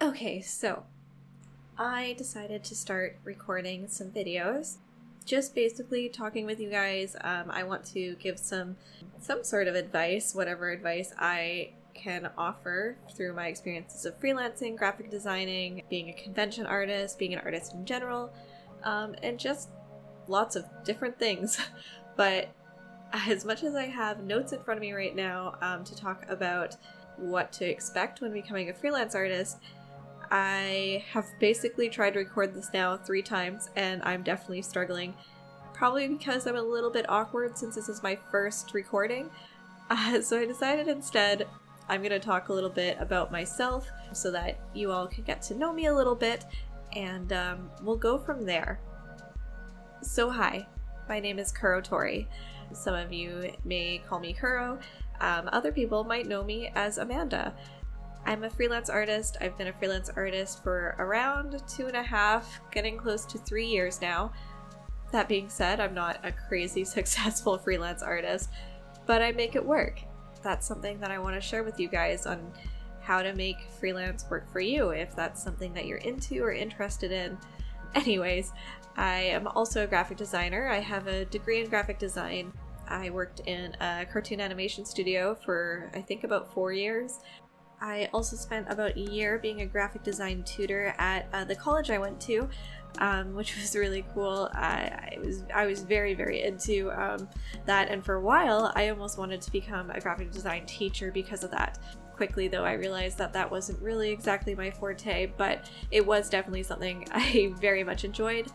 Okay, so I decided to start recording some videos, just basically talking with you guys. I want to give some sort of advice, whatever advice I can offer through my experiences of freelancing, graphic designing, being a convention artist, being an artist in general, and just lots of different things. But as much as I have notes in front of me right now to talk about what to expect when becoming a freelance artist, I have basically tried to record this now 3 times, and I'm definitely struggling. Probably because I'm a little bit awkward since this is my first recording. So I decided instead I'm going to talk a little bit about myself so that you all can get to know me a little bit, and we'll go from there. So hi, my name is Kuro Tori. Some of you may call me Kuro. Other people might know me as Amanda. I'm a freelance artist. I've been a freelance artist for around 2.5, getting close to 3 years now. That being said, I'm not a crazy successful freelance artist, but I make it work. That's something that I want to share with you guys on how to make freelance work for you, if that's something that you're into or interested in. Anyways, I am also a graphic designer. I have a degree in graphic design. I worked in a cartoon animation studio for, I think, about 4 years. I also spent about a year being a graphic design tutor at the college I went to, which was really cool. I was very, very into that, and for a while I almost wanted to become a graphic design teacher because of that. Quickly though, I realized that that wasn't really exactly my forte, but it was definitely something I very much enjoyed.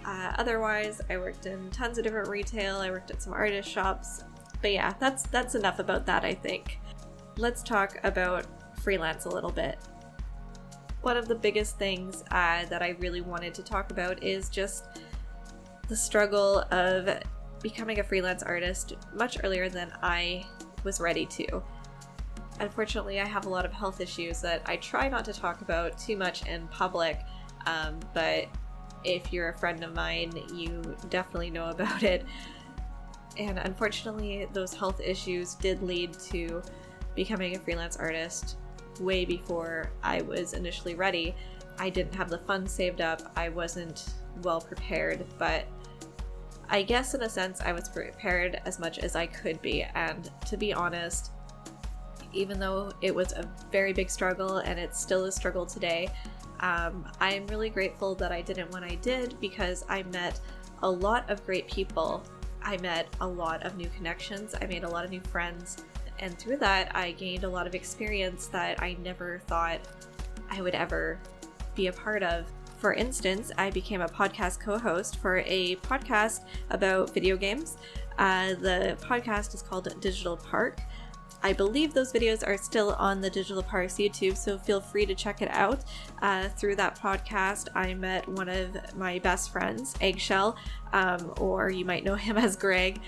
Otherwise, I worked in tons of different retail. I worked at some artist shops, but yeah, that's enough about that, I think. Let's talk about freelance a little bit. One of the biggest things that I really wanted to talk about is just the struggle of becoming a freelance artist much earlier than I was ready to. Unfortunately, I have a lot of health issues that I try not to talk about too much in public, but if you're a friend of mine, you definitely know about it. And unfortunately, those health issues did lead to becoming a freelance artist way before I was initially ready. I didn't have the funds saved up. I wasn't well prepared, but I guess in a sense I was prepared as much as I could be. And to be honest, even though it was a very big struggle and it's still a struggle today, I'm really grateful that I did it when I did, because I met a lot of great people. I met a lot of new connections. I made a lot of new friends. And through that, I gained a lot of experience that I never thought I would ever be a part of. For instance, I became a podcast co-host for a podcast about video games. The podcast is called Digital Park. I believe those videos are still on the Digital Park's YouTube, so feel free to check it out. Through that podcast, I met one of my best friends, Eggshell, or you might know him as Greg.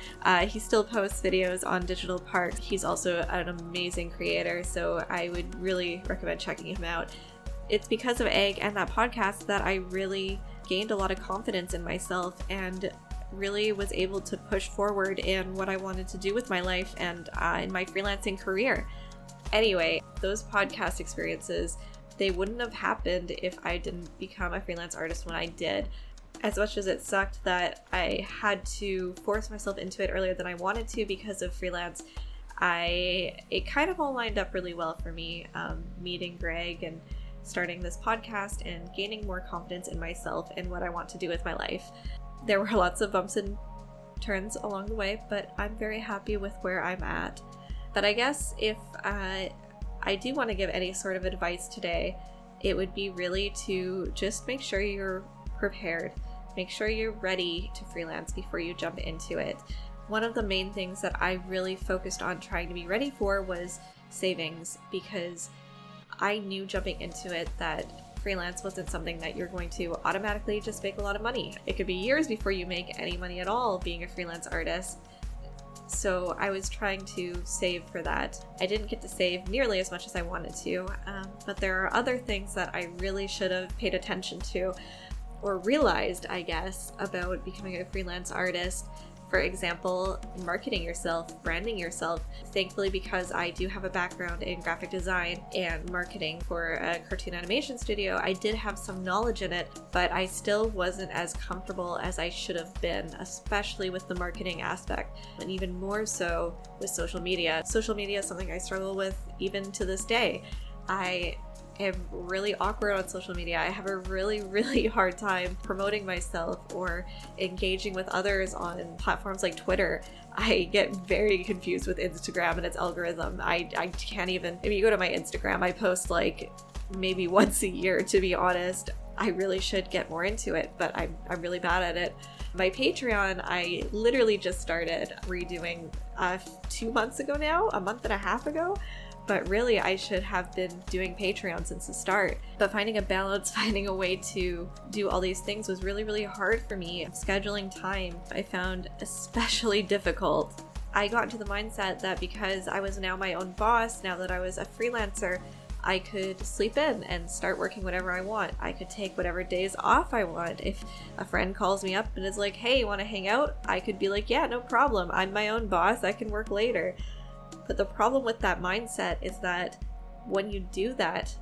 He still posts videos on Digital Park. He's also an amazing creator, so I would really recommend checking him out. It's because of Egg and that podcast that I really gained a lot of confidence in myself and really was able to push forward in what I wanted to do with my life and in my freelancing career. Anyway, those podcast experiences, they wouldn't have happened if I didn't become a freelance artist when I did. As much as it sucked that I had to force myself into it earlier than I wanted to because of freelance, it kind of all lined up really well for me, meeting Greg and starting this podcast and gaining more confidence in myself and what I want to do with my life. There were lots of bumps and turns along the way, but I'm very happy with where I'm at. But I guess if I do want to give any sort of advice today, it would be really to just make sure you're prepared. Make sure you're ready to freelance before you jump into it. One of the main things that I really focused on trying to be ready for was savings, because I knew jumping into it that freelance wasn't something that you're going to automatically just make a lot of money. It could be years before you make any money at all being a freelance artist. So I was trying to save for that. I didn't get to save nearly as much as I wanted to, but there are other things that I really should have paid attention to, or realized, I guess, about becoming a freelance artist For example, marketing yourself, branding yourself. Thankfully, because I do have a background in graphic design and marketing for a cartoon animation studio, I did have some knowledge in it, but I still wasn't as comfortable as I should have been, especially with the marketing aspect, and even more so with social media. Social media is something I struggle with even to this day. I am really awkward on social media. I have a really hard time promoting myself or engaging with others on platforms like Twitter. I get very confused with Instagram and its algorithm. I can't even, if you go to my Instagram, I post like maybe once a year, to be honest. I really should get more into it, but I'm really bad at it. My Patreon, I literally just started redoing 2 months ago now, a month and a half ago. But really, I should have been doing Patreon since the start. But finding a balance, finding a way to do all these things was really hard for me. Scheduling time, I found especially difficult. I got into the mindset that because I was now my own boss, now that I was a freelancer, I could sleep in and start working whenever I want. I could take whatever days off I want. If a friend calls me up and is like, hey, you want to hang out? I could be like, yeah, no problem. I'm my own boss. I can work later. But the problem with that mindset is that when you do that,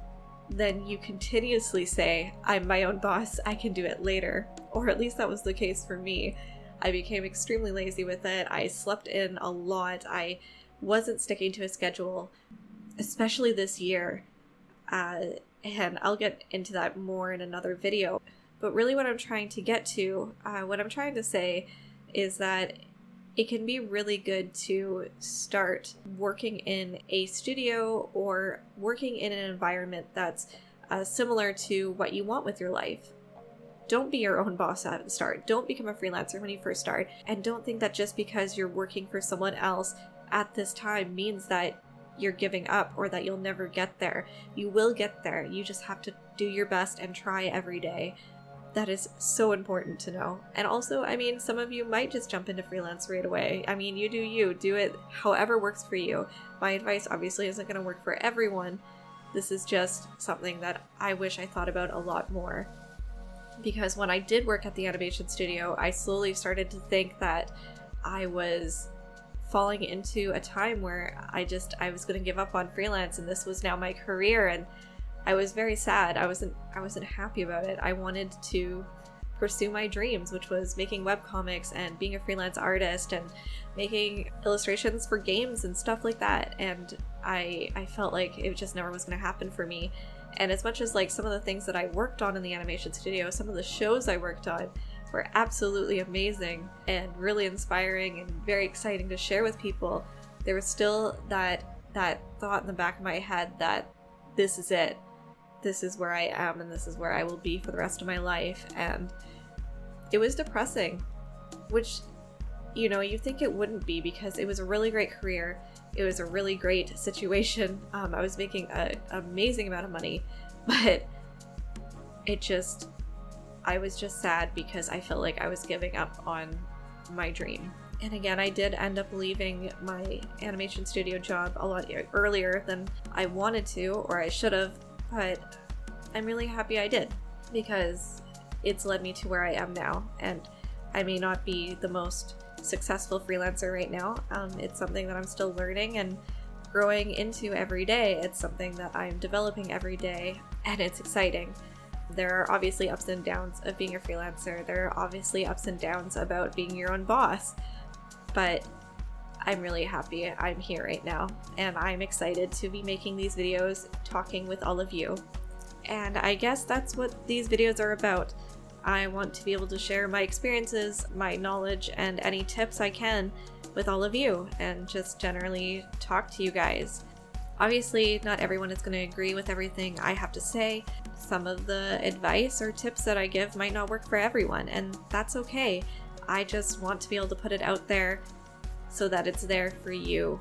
then you continuously say, I'm my own boss, I can do it later. Or at least that was the case for me. I became extremely lazy with it. I slept in a lot. I wasn't sticking to a schedule, especially this year. And I'll get into that more in another video. But really what I'm trying to get to, what I'm trying to say is that it can be really good to start working in a studio or working in an environment that's similar to what you want with your life. Don't be your own boss at the start. Don't become a freelancer when you first start. And don't think that just because you're working for someone else at this time means that you're giving up or that you'll never get there. You will get there. You just have to do your best and try every day. That is so important to know. And also, I mean, some of you might just jump into freelance right away. I mean, you do you. Do it however works for you. My advice obviously isn't going to work for everyone. This is just something that I wish I thought about a lot more. Because when I did work at the animation studio, I slowly started to think that I was falling into a time where I was going to give up on freelance and this was now my career, and I was very sad. I wasn't happy about it. I wanted to pursue my dreams, which was making webcomics and being a freelance artist and making illustrations for games and stuff like that. And I felt like it just never was going to happen for me. And as much as like some of the things that I worked on in the animation studio, some of the shows I worked on were absolutely amazing and really inspiring and very exciting to share with people, there was still that thought in the back of my head that this is it. This is where I am and this is where I will be for the rest of my life. And it was depressing, which, you know, you think it wouldn't be because it was a really great career. It was a really great situation. I was making an amazing amount of money, but I was just sad because I felt like I was giving up on my dream. And again, I did end up leaving my animation studio job a lot earlier than I wanted to, or I should have, but I'm really happy I did because it's led me to where I am now. And I may not be the most successful freelancer right now. It's something that I'm still learning and growing into every day. It's something that I'm developing every day, and it's exciting. There are obviously ups and downs of being a freelancer. There are obviously ups and downs about being your own boss. But I'm really happy I'm here right now, and I'm excited to be making these videos, talking with all of you. And I guess that's what these videos are about. I want to be able to share my experiences, my knowledge, and any tips I can with all of you, and just generally talk to you guys. Obviously, not everyone is going to agree with everything I have to say. Some of the advice or tips that I give might not work for everyone, and that's okay. I just want to be able to put it out there so that it's there for you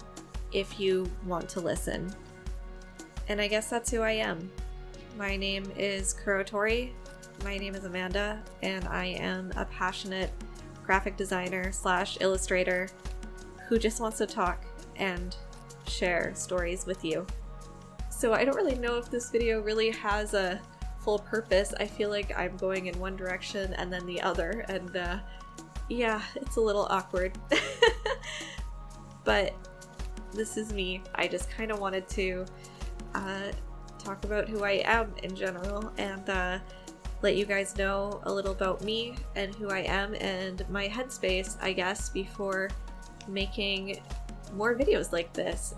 if you want to listen. And I guess that's who I am. My name is Kurotori. My name is Amanda, and I am a passionate graphic designer / illustrator who just wants to talk and share stories with you. So I don't really know if this video really has a full purpose. I feel like I'm going in one direction and then the other, and yeah, it's a little awkward. But this is me. I just kind of wanted to talk about who I am in general and let you guys know a little about me and who I am and my headspace, I guess, before making more videos like this.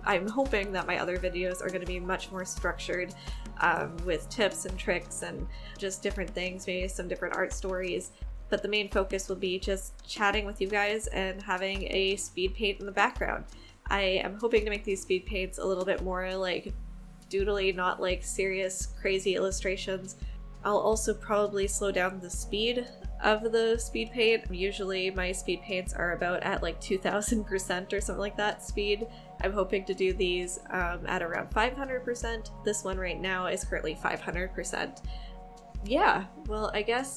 I'm hoping that my other videos are going to be much more structured, with tips and tricks and just different things, maybe some different art stories. But the main focus will be just chatting with you guys and having a speed paint in the background. I am hoping to make these speed paints a little bit more like doodly, not like serious, crazy illustrations. I'll also probably slow down the speed of the speed paint. Usually my speed paints are about at like 2000% or something like that speed. I'm hoping to do these at around 500%. This one right now is currently 500%. Yeah, well, I guess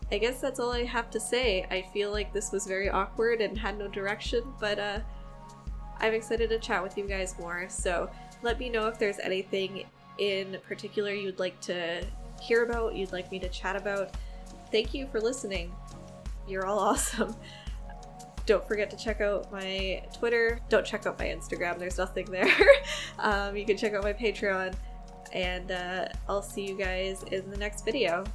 that's all I have to say. I feel like this was very awkward and had no direction, but I'm excited to chat with you guys more. So let me know if there's anything in particular you'd like to hear about, you'd like me to chat about. Thank you for listening. You're all awesome. Don't forget to check out my Twitter. Don't check out my Instagram. There's nothing there. You can check out my Patreon. And I'll see you guys in the next video.